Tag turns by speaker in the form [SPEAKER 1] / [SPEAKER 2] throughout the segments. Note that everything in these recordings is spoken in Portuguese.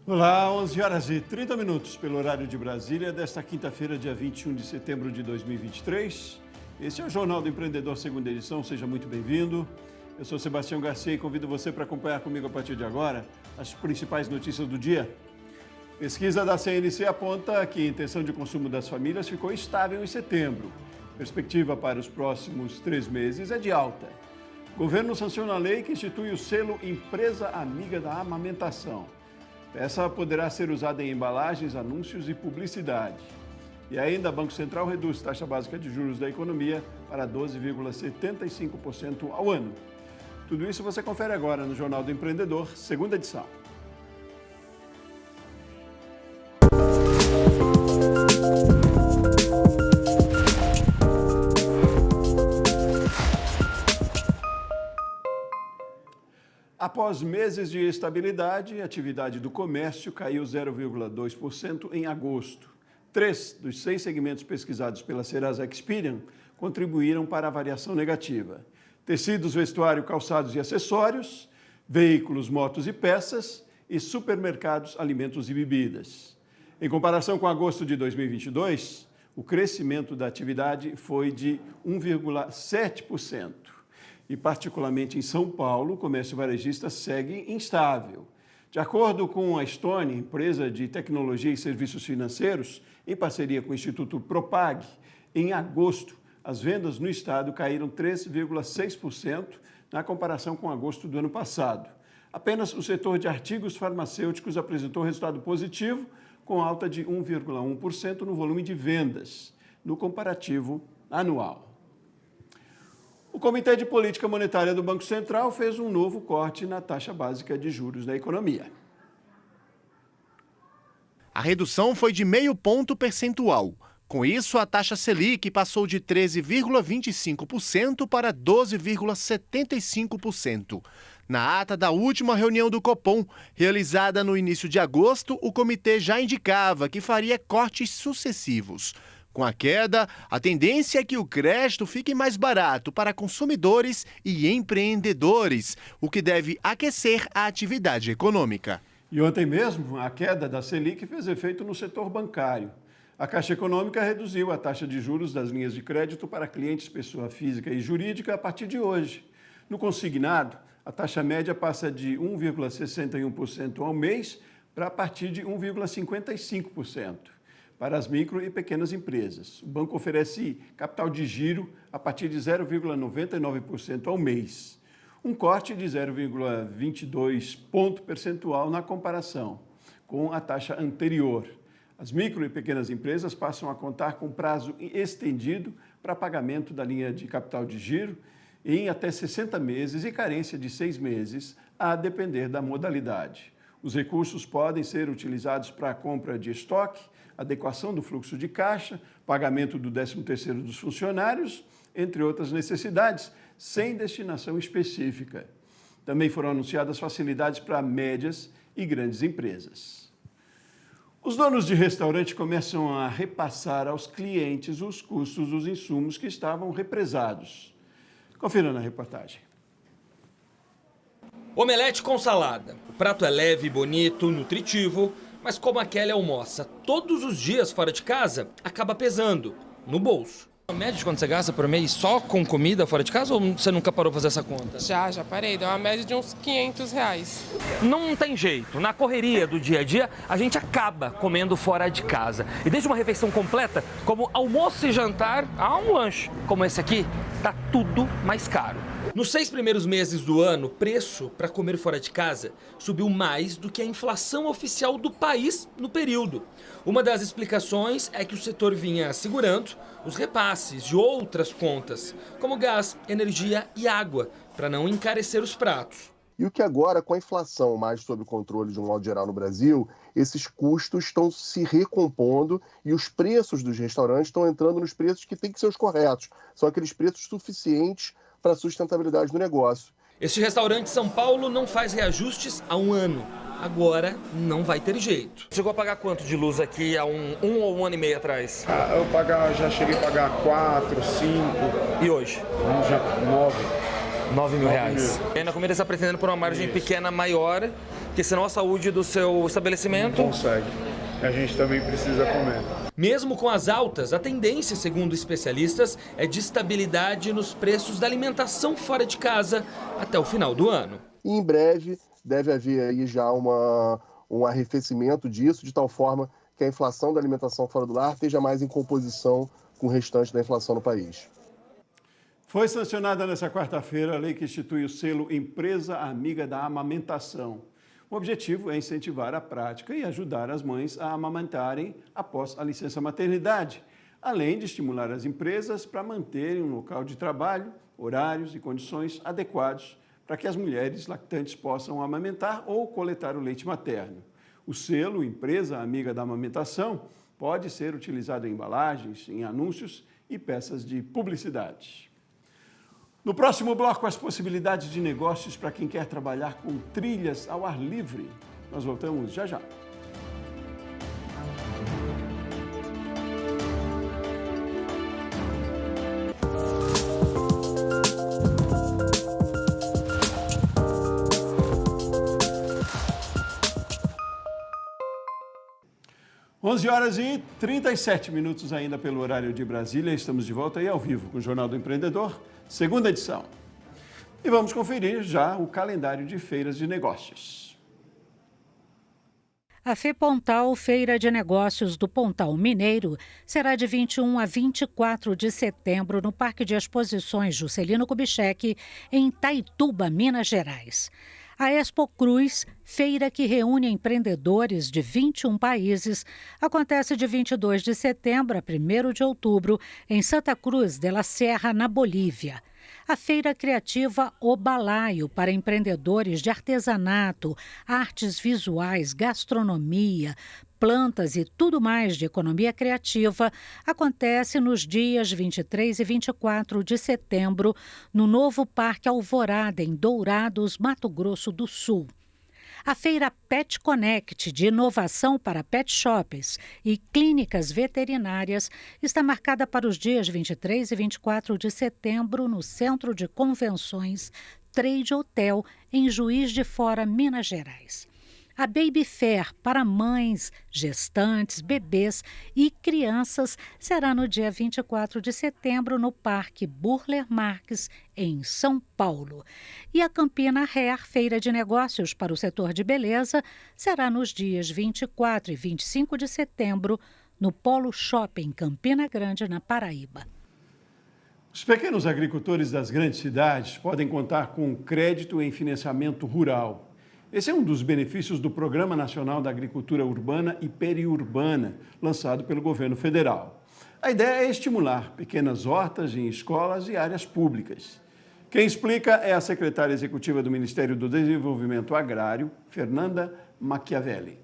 [SPEAKER 1] Olá, 11 horas e 30 minutos pelo horário de Brasília, desta quinta-feira, dia 21 de setembro de 2023. Esse é o Jornal do Empreendedor, segunda edição. Seja muito bem-vindo. Eu sou Sebastião Garcia e convido você para acompanhar comigo a partir de agora as principais notícias do dia. Pesquisa da CNC aponta que a intenção de consumo das famílias ficou estável em setembro. Perspectiva para os próximos 3 meses é de alta. Governo sanciona a lei que institui o selo Empresa Amiga da Amamentação. Essa poderá ser usada em embalagens, anúncios e publicidade. E ainda, Banco Central reduz taxa básica de juros da economia para 12,75% ao ano. Tudo isso você confere agora no Jornal do Empreendedor, segunda edição. Após meses de estabilidade, a atividade do comércio caiu 0,2% em agosto. 3 dos 6 segmentos pesquisados pela Serasa Experian contribuíram para a variação negativa. Tecidos, vestuário, calçados e acessórios, veículos, motos e peças e supermercados, alimentos e bebidas. Em comparação com agosto de 2022, o crescimento da atividade foi de 1,7%. E, particularmente em São Paulo, o comércio varejista segue instável. De acordo com a Stone, empresa de tecnologia e serviços financeiros, em parceria com o Instituto Propag, em agosto, as vendas no estado caíram 3,6% na comparação com agosto do ano passado. Apenas o setor de artigos farmacêuticos apresentou resultado positivo, com alta de 1,1% no volume de vendas, no comparativo anual. O Comitê de Política Monetária do Banco Central fez um novo corte na taxa básica de juros da economia.
[SPEAKER 2] A redução foi de 0,5 ponto percentual. Com isso, a taxa Selic passou de 13,25% para 12,75%. Na ata da última reunião do Copom, realizada no início de agosto, o comitê já indicava que faria cortes sucessivos. Com a queda, a tendência é que o crédito fique mais barato para consumidores e empreendedores, o que deve aquecer a atividade econômica.
[SPEAKER 1] E ontem mesmo, a queda da Selic fez efeito no setor bancário. A Caixa Econômica reduziu a taxa de juros das linhas de crédito para clientes pessoa física e jurídica a partir de hoje. No consignado, a taxa média passa de 1,61% ao mês para a partir de 1,55%. Para as micro e pequenas empresas. O banco oferece capital de giro a partir de 0,99% ao mês, um corte de 0,22 ponto percentual na comparação com a taxa anterior. As micro e pequenas empresas passam a contar com prazo estendido para pagamento da linha de capital de giro em até 60 meses e carência de 6 meses, a depender da modalidade. Os recursos podem ser utilizados para a compra de estoque, adequação do fluxo de caixa, pagamento do 13º dos funcionários, entre outras necessidades, sem destinação específica. Também foram anunciadas facilidades para médias e grandes empresas. Os donos de restaurante começam a repassar aos clientes os custos dos insumos que estavam represados. Confira na reportagem.
[SPEAKER 3] Omelete com salada. O prato é leve, bonito, nutritivo, mas como a Kelly almoça todos os dias fora de casa, acaba pesando no bolso. A média de quanto você gasta por mês só com comida fora de casa ou você nunca parou pra fazer essa conta?
[SPEAKER 4] Já parei. Deu uma média de uns R$500.
[SPEAKER 3] Não tem jeito. Na correria do dia a dia, a gente acaba comendo fora de casa. E desde uma refeição completa, como almoço e jantar, a um lanche como esse aqui, tá tudo mais caro. Nos 6 primeiros meses do ano, o preço para comer fora de casa subiu mais do que a inflação oficial do país no período. Uma das explicações é que o setor vinha segurando os repasses de outras contas, como gás, energia e água, para não encarecer os pratos.
[SPEAKER 5] E o que agora, com a inflação mais sob controle de um modo geral no Brasil, esses custos estão se recompondo e os preços dos restaurantes estão entrando nos preços que têm que ser os corretos. São aqueles preços suficientes para a sustentabilidade do negócio.
[SPEAKER 3] Este restaurante São Paulo não faz reajustes há um ano. agora não vai ter jeito. Chegou a pagar quanto de luz aqui há um ou um ano e meio atrás?
[SPEAKER 6] Já cheguei a pagar 4, 5.
[SPEAKER 3] E hoje?
[SPEAKER 6] Já 9.
[SPEAKER 3] 9 mil reais. E na comida está pretendendo por uma margem pequena maior, que senão a saúde do seu estabelecimento...
[SPEAKER 6] Não consegue. A gente também precisa comer.
[SPEAKER 3] Mesmo com as altas, a tendência, segundo especialistas, é de estabilidade nos preços da alimentação fora de casa até o final do ano.
[SPEAKER 5] E em breve deve haver aí já um arrefecimento disso, de tal forma que a inflação da alimentação fora do lar esteja mais em composição com o restante da inflação no país.
[SPEAKER 1] Foi sancionada nesta quarta-feira a lei que institui o selo Empresa Amiga da Amamentação. O objetivo é incentivar a prática e ajudar as mães a amamentarem após a licença maternidade, além de estimular as empresas para manterem um local de trabalho, horários e condições adequados para que as mulheres lactantes possam amamentar ou coletar o leite materno. O selo Empresa Amiga da Amamentação pode ser utilizado em embalagens, em anúncios e peças de publicidade. No próximo bloco, as possibilidades de negócios para quem quer trabalhar com trilhas ao ar livre. Nós voltamos já já. Onze horas e 37 minutos ainda pelo horário de Brasília. Estamos de volta aí ao vivo com o Jornal do Empreendedor, segunda edição. E vamos conferir já o calendário de feiras de negócios.
[SPEAKER 7] A FEPontal, Feira de Negócios do Pontal Mineiro, será de 21 a 24 de setembro no Parque de Exposições Juscelino Kubitschek, em Itaituba, Minas Gerais. A Expo Cruz, feira que reúne empreendedores de 21 países, acontece de 22 de setembro a 1º de outubro em Santa Cruz de la Sierra, na Bolívia. A feira criativa O Balaio, para empreendedores de artesanato, artes visuais, gastronomia, plantas e tudo mais de economia criativa, acontece nos dias 23 e 24 de setembro no novo Parque Alvorada, em Dourados, Mato Grosso do Sul. A feira Pet Connect, de inovação para pet shops e clínicas veterinárias, está marcada para os dias 23 e 24 de setembro no Centro de Convenções Trade Hotel, em Juiz de Fora, Minas Gerais. A Baby Fair para mães, gestantes, bebês e crianças será no dia 24 de setembro no Parque Burle Marx, em São Paulo. E a Campina Hair, feira de negócios para o setor de beleza, será nos dias 24 e 25 de setembro no Polo Shopping Campina Grande, na Paraíba.
[SPEAKER 1] Os pequenos agricultores das grandes cidades podem contar com crédito em financiamento rural. Esse é um dos benefícios do Programa Nacional da Agricultura Urbana e Periurbana, lançado pelo governo federal. A ideia é estimular pequenas hortas em escolas e áreas públicas. Quem explica é a secretária executiva do Ministério do Desenvolvimento Agrário, Fernanda Machiavelli.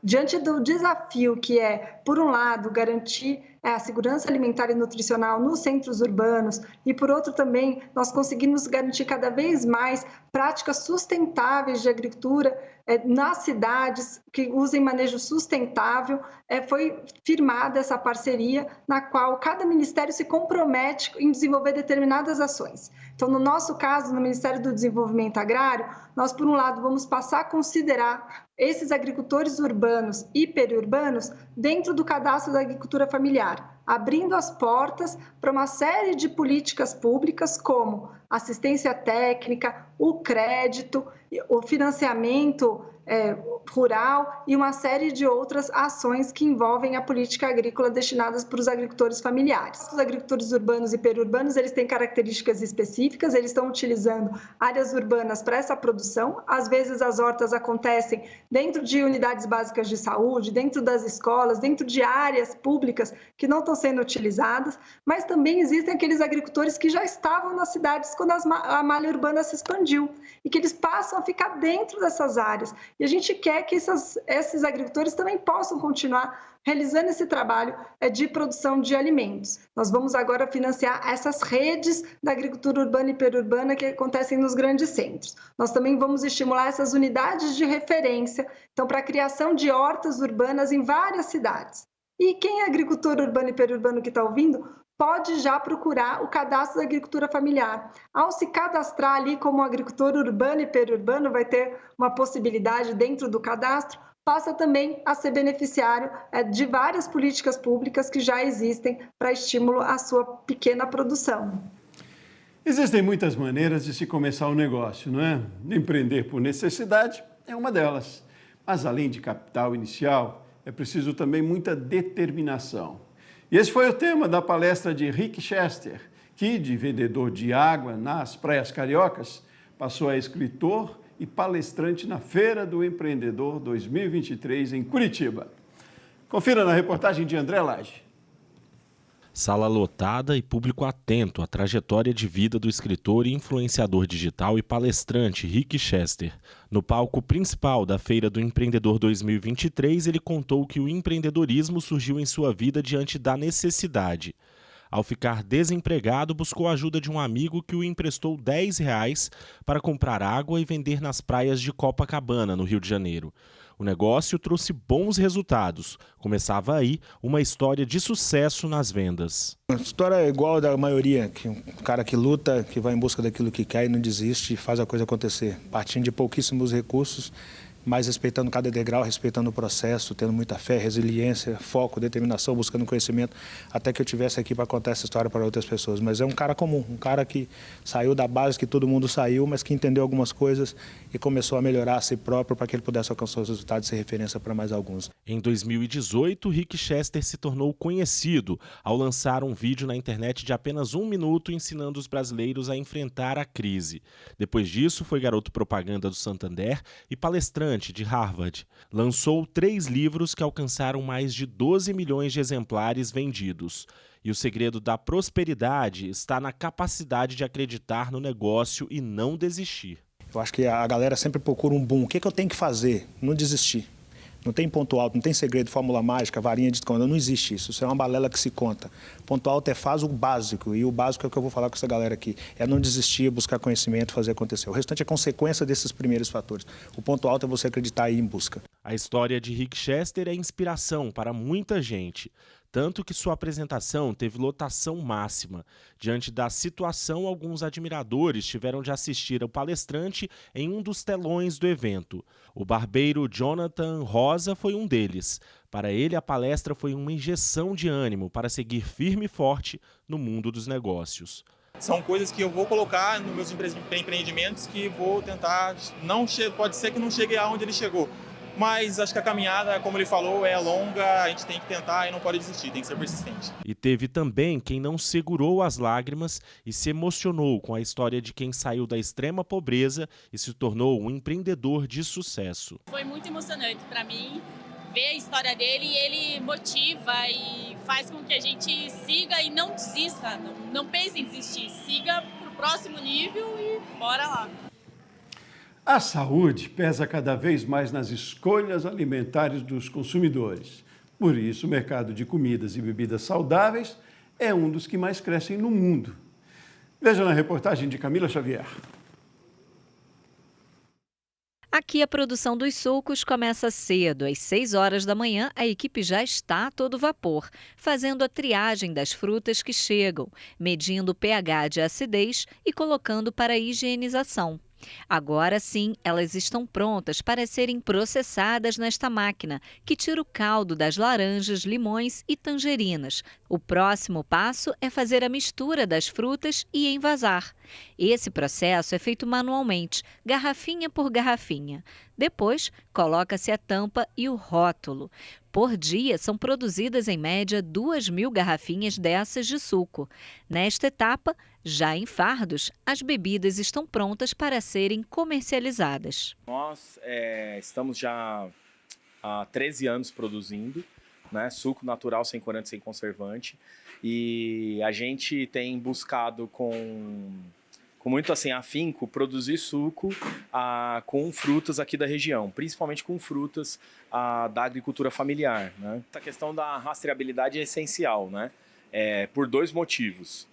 [SPEAKER 8] Diante do desafio que é, por um lado, garantir a segurança alimentar e nutricional nos centros urbanos e, por outro, também nós conseguimos garantir cada vez mais práticas sustentáveis de agricultura nas cidades que usem manejo sustentável, foi firmada essa parceria na qual cada ministério se compromete em desenvolver determinadas ações. Então, no nosso caso, no Ministério do Desenvolvimento Agrário, nós, por um lado, vamos passar a considerar esses agricultores urbanos e periurbanos dentro do cadastro da agricultura familiar, abrindo as portas para uma série de políticas públicas como assistência técnica, o crédito, o financiamento rural e uma série de outras ações que envolvem a política agrícola destinadas para os agricultores familiares. Os agricultores urbanos e periurbanos, eles têm características específicas, eles estão utilizando áreas urbanas para essa produção. Às vezes as hortas acontecem dentro de unidades básicas de saúde, dentro das escolas, dentro de áreas públicas que não estão sendo utilizadas, mas também existem aqueles agricultores que já estavam nas cidades quando a malha urbana se expandiu e que eles passam a ficar dentro dessas áreas. E a gente quer que esses agricultores também possam continuar realizando esse trabalho de produção de alimentos. Nós vamos agora financiar essas redes da agricultura urbana e periurbana que acontecem nos grandes centros. Nós também vamos estimular essas unidades de referência, então, para a criação de hortas urbanas em várias cidades. E quem é agricultor urbano e periurbano que está ouvindo, pode já procurar o cadastro da agricultura familiar. Ao se cadastrar ali como agricultor urbano e periurbano, vai ter uma possibilidade dentro do cadastro, passa também a ser beneficiário de várias políticas públicas que já existem para estímulo à sua pequena produção.
[SPEAKER 1] Existem muitas maneiras de se começar um negócio, não é? Empreender por necessidade é uma delas. Mas além de capital inicial, é preciso também muita determinação. E esse foi o tema da palestra de Rick Chester, que, de vendedor de água nas praias cariocas, passou a escritor e palestrante na Feira do Empreendedor 2023 em Curitiba. Confira na reportagem de André Lage.
[SPEAKER 9] Sala lotada e público atento à trajetória de vida do escritor e influenciador digital e palestrante Rick Chester. No palco principal da Feira do Empreendedor 2023, ele contou que o empreendedorismo surgiu em sua vida diante da necessidade. Ao ficar desempregado, buscou a ajuda de um amigo que o emprestou R$10 para comprar água e vender nas praias de Copacabana, no Rio de Janeiro. O negócio trouxe bons resultados. Começava aí uma história de sucesso nas vendas.
[SPEAKER 10] A história é igual da maioria, que um cara que luta, que vai em busca daquilo que quer e não desiste e faz a coisa acontecer. Partindo de pouquíssimos recursos, mas respeitando cada degrau, respeitando o processo, tendo muita fé, resiliência, foco, determinação, buscando conhecimento, até que eu tivesse aqui para contar essa história para outras pessoas. Mas é um cara comum, um cara que saiu da base que todo mundo saiu, mas que entendeu algumas coisas e começou a melhorar a si próprio para que ele pudesse alcançar os resultados e ser referência para mais alguns.
[SPEAKER 9] Em 2018, Rick Chester se tornou conhecido ao lançar um vídeo na internet de apenas 1 minuto ensinando os brasileiros a enfrentar a crise. Depois disso, foi garoto propaganda do Santander e palestrante de Harvard. Lançou 3 livros que alcançaram mais de 12 milhões de exemplares vendidos. E o segredo da prosperidade está na capacidade de acreditar no negócio e não desistir.
[SPEAKER 10] Eu acho que a galera sempre procura um boom. O que eu tenho que fazer? Não desistir. Não tem ponto alto, não tem segredo, fórmula mágica, varinha de conta, não existe isso. Isso é uma balela que se conta. Ponto alto é faz o básico, e o básico é o que eu vou falar com essa galera aqui. É não desistir, buscar conhecimento, fazer acontecer. O restante é consequência desses primeiros fatores. O ponto alto é você acreditar e ir em busca.
[SPEAKER 9] A história de Rick Chester é inspiração para muita gente. Tanto que sua apresentação teve lotação máxima. Diante da situação, alguns admiradores tiveram de assistir ao palestrante em um dos telões do evento. O barbeiro Jonathan Rosa foi um deles. Para ele, a palestra foi uma injeção de ânimo para seguir firme e forte no mundo dos negócios.
[SPEAKER 11] São coisas que eu vou colocar nos meus empreendimentos que vou tentar, pode ser que não chegue aonde ele chegou. Mas acho que a caminhada, como ele falou, é longa, a gente tem que tentar e não pode desistir, tem que ser persistente.
[SPEAKER 9] E teve também quem não segurou as lágrimas e se emocionou com a história de quem saiu da extrema pobreza e se tornou um empreendedor de sucesso.
[SPEAKER 12] Foi muito emocionante para mim ver a história dele e ele motiva e faz com que a gente siga e não desista, não pense em desistir, siga para o próximo nível e bora lá.
[SPEAKER 1] A saúde pesa cada vez mais nas escolhas alimentares dos consumidores. Por isso, o mercado de comidas e bebidas saudáveis é um dos que mais crescem no mundo. Veja na reportagem de Camila Xavier.
[SPEAKER 13] Aqui a produção dos sucos começa cedo. Às 6 horas da manhã, a equipe já está a todo vapor, fazendo a triagem das frutas que chegam, medindo o pH de acidez e colocando para higienização. Agora sim, elas estão prontas para serem processadas nesta máquina, que tira o caldo das laranjas, limões e tangerinas. O próximo passo é fazer a mistura das frutas e envasar. Esse processo é feito manualmente, garrafinha por garrafinha. Depois, coloca-se a tampa e o rótulo. Por dia, são produzidas em média 2.000 garrafinhas dessas de suco. Nesta etapa, já em fardos, as bebidas estão prontas para serem comercializadas.
[SPEAKER 14] Nós estamos já há 13 anos produzindo né? Suco natural, sem corante, sem conservante. E a gente tem buscado com muito assim, afinco, produzir suco com frutas aqui da região, principalmente com frutas da agricultura familiar, né? Essa questão da rastreabilidade é essencial, né? Por 2 motivos.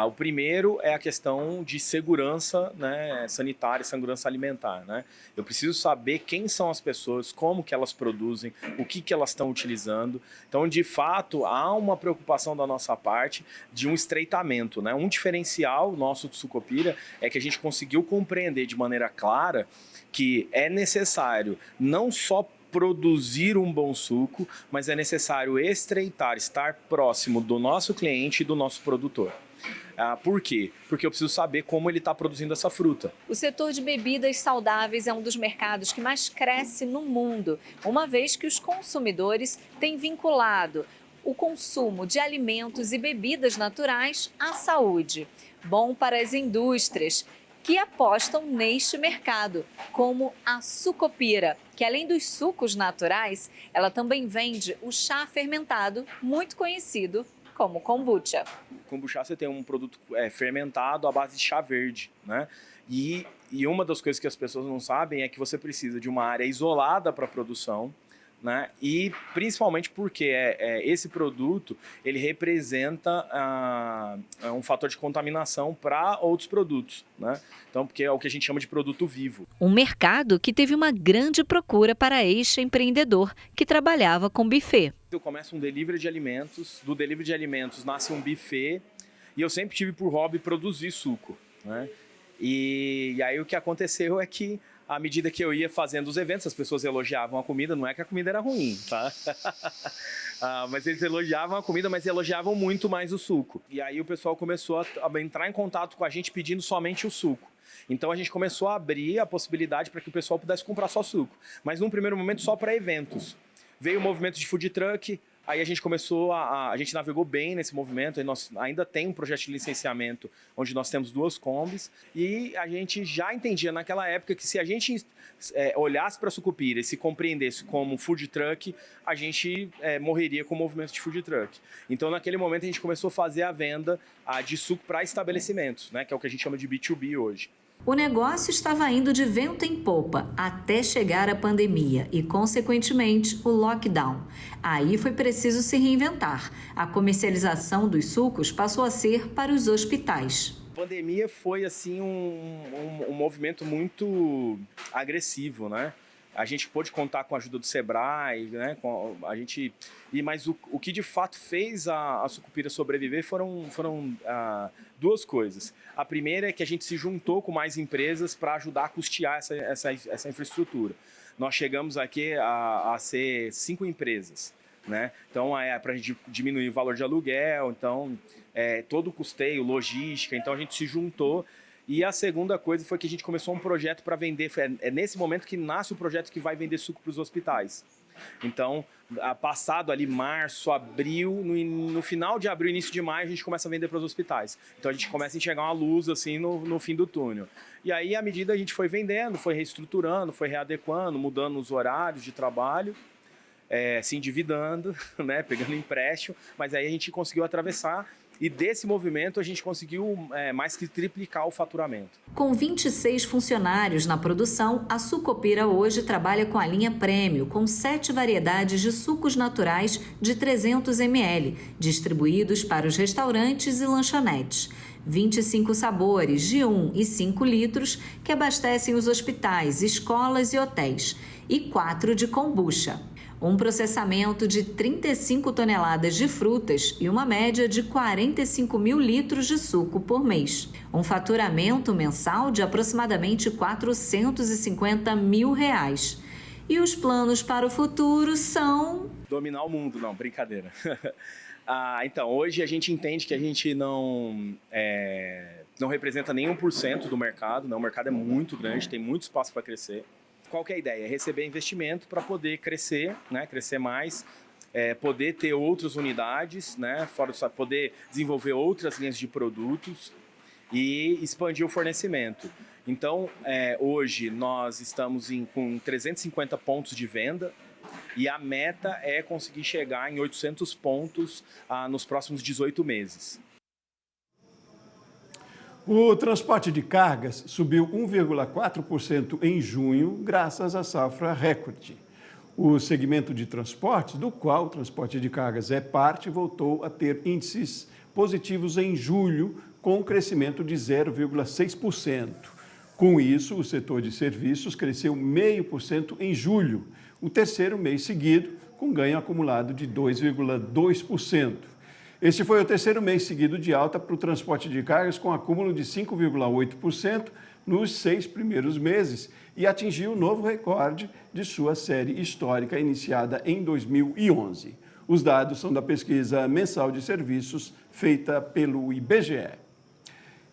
[SPEAKER 14] O primeiro é a questão de segurança, né, sanitária, segurança alimentar, né? Eu preciso saber quem são as pessoas, como que elas produzem, o que elas estão utilizando. Então, de fato, há uma preocupação da nossa parte de um estreitamento, né? Um diferencial nosso do Sucopira é que a gente conseguiu compreender de maneira clara que é necessário não só produzir um bom suco, mas é necessário estreitar, estar próximo do nosso cliente e do nosso produtor. Por quê? Porque eu preciso saber como ele está produzindo essa fruta.
[SPEAKER 13] O setor de bebidas saudáveis é um dos mercados que mais cresce no mundo, uma vez que os consumidores têm vinculado o consumo de alimentos e bebidas naturais à saúde. Bom para as indústrias que apostam neste mercado, como a Sucopira, que além dos sucos naturais, ela também vende o chá fermentado, muito conhecido como kombucha.
[SPEAKER 14] Kombucha, você tem um produto fermentado à base de chá verde, né? E uma das coisas que as pessoas não sabem é que você precisa de uma área isolada para a produção, né? E principalmente porque esse produto ele representa um fator de contaminação para outros produtos, né? Então, porque é o que a gente chama de produto vivo.
[SPEAKER 13] Um mercado que teve uma grande procura para este empreendedor que trabalhava com buffet.
[SPEAKER 14] Começa um delivery de alimentos, do delivery de alimentos nasce um buffet e eu sempre tive por hobby produzir suco, né? E aí o que aconteceu é que à medida que eu ia fazendo os eventos, as pessoas elogiavam a comida, não é que a comida era ruim, tá? Mas eles elogiavam a comida, mas elogiavam muito mais o suco. E aí o pessoal começou a entrar em contato com a gente pedindo somente o suco. Então a gente começou a abrir a possibilidade para que o pessoal pudesse comprar só suco. Mas num primeiro momento só para eventos. Veio o movimento de food truck, aí a gente começou a gente navegou bem nesse movimento, e nós ainda tem um projeto de licenciamento onde nós temos 2 combis e a gente já entendia naquela época que se a gente olhasse para a Sucopira e se compreendesse como food truck, a gente morreria com o movimento de food truck. Então naquele momento a gente começou a fazer a venda de suco para estabelecimentos, né, que é o que a gente chama de B2B hoje.
[SPEAKER 13] O negócio estava indo de vento em popa até chegar a pandemia e, consequentemente, o lockdown. Aí foi preciso se reinventar. A comercialização dos sucos passou a ser para os hospitais.
[SPEAKER 14] A pandemia foi assim um movimento muito agressivo, né? A gente pôde contar com a ajuda do Sebrae, né? Mas o que de fato fez a Sucopira sobreviver foram 2 coisas. A primeira é que a gente se juntou com mais empresas para ajudar a custear essa infraestrutura. Nós chegamos aqui a ser 5 empresas, né? Então para a gente diminuir o valor de aluguel, então todo o custeio, logística, então a gente se juntou. E a segunda coisa foi que a gente começou um projeto para vender, é nesse momento que nasce o projeto que vai vender suco para os hospitais. Então, passado ali março, abril, no final de abril, início de maio, a gente começa a vender para os hospitais. Então a gente começa a enxergar uma luz assim no fim do túnel. E aí, à medida a gente foi vendendo, foi reestruturando, foi readequando, mudando os horários de trabalho, se endividando, né, pegando empréstimo, mas aí a gente conseguiu atravessar. E desse movimento a gente conseguiu mais que triplicar o faturamento.
[SPEAKER 13] Com 26 funcionários na produção, a Sucopira hoje trabalha com a linha Prêmio, com 7 variedades de sucos naturais de 300 ml, distribuídos para os restaurantes e lanchonetes. 25 sabores de 1 e 5 litros que abastecem os hospitais, escolas e hotéis. E 4 de kombucha. Um processamento de 35 toneladas de frutas e uma média de 45 mil litros de suco por mês. Um faturamento mensal de aproximadamente R$450 mil. E os planos para o futuro são...
[SPEAKER 14] Dominar o mundo, não, brincadeira. Então, hoje a gente entende que a gente não representa nem 1% do mercado, o mercado é muito grande, tem muito espaço para crescer. Qual que é a ideia? É receber investimento para poder crescer, né? Crescer mais, poder ter outras unidades, né? Poder desenvolver outras linhas de produtos e expandir o fornecimento. Então, hoje nós estamos com 350 pontos de venda. E a meta é conseguir chegar em 800 pontos nos próximos 18 meses.
[SPEAKER 1] O transporte de cargas subiu 1,4% em junho, graças à safra recorde. O segmento de transportes, do qual o transporte de cargas é parte, voltou a ter índices positivos em julho, com um crescimento de 0,6%. Com isso, o setor de serviços cresceu 0,5% em julho, o terceiro mês seguido, com ganho acumulado de 2,2%. Este foi o terceiro mês seguido de alta para o transporte de cargas, com acúmulo de 5,8% nos 6 primeiros meses, e atingiu um novo recorde de sua série histórica, iniciada em 2011. Os dados são da pesquisa mensal de serviços feita pelo IBGE.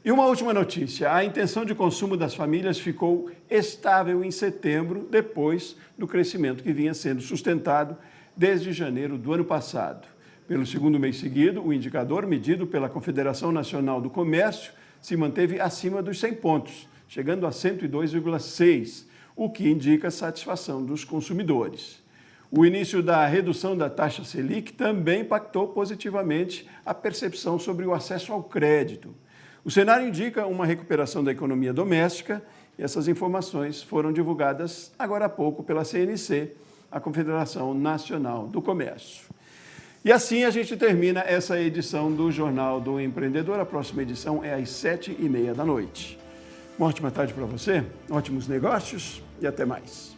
[SPEAKER 1] E uma última notícia: a intenção de consumo das famílias ficou estável em setembro, depois do crescimento que vinha sendo sustentado desde janeiro do ano passado. Pelo segundo mês seguido, o indicador medido pela Confederação Nacional do Comércio se manteve acima dos 100 pontos, chegando a 102,6, o que indica satisfação dos consumidores. O início da redução da taxa Selic também impactou positivamente a percepção sobre o acesso ao crédito. O cenário indica uma recuperação da economia doméstica e essas informações foram divulgadas agora há pouco pela CNC, a Confederação Nacional do Comércio. E assim a gente termina essa edição do Jornal do Empreendedor. A próxima edição é às 7h30 da noite. Uma ótima tarde para você, ótimos negócios e até mais.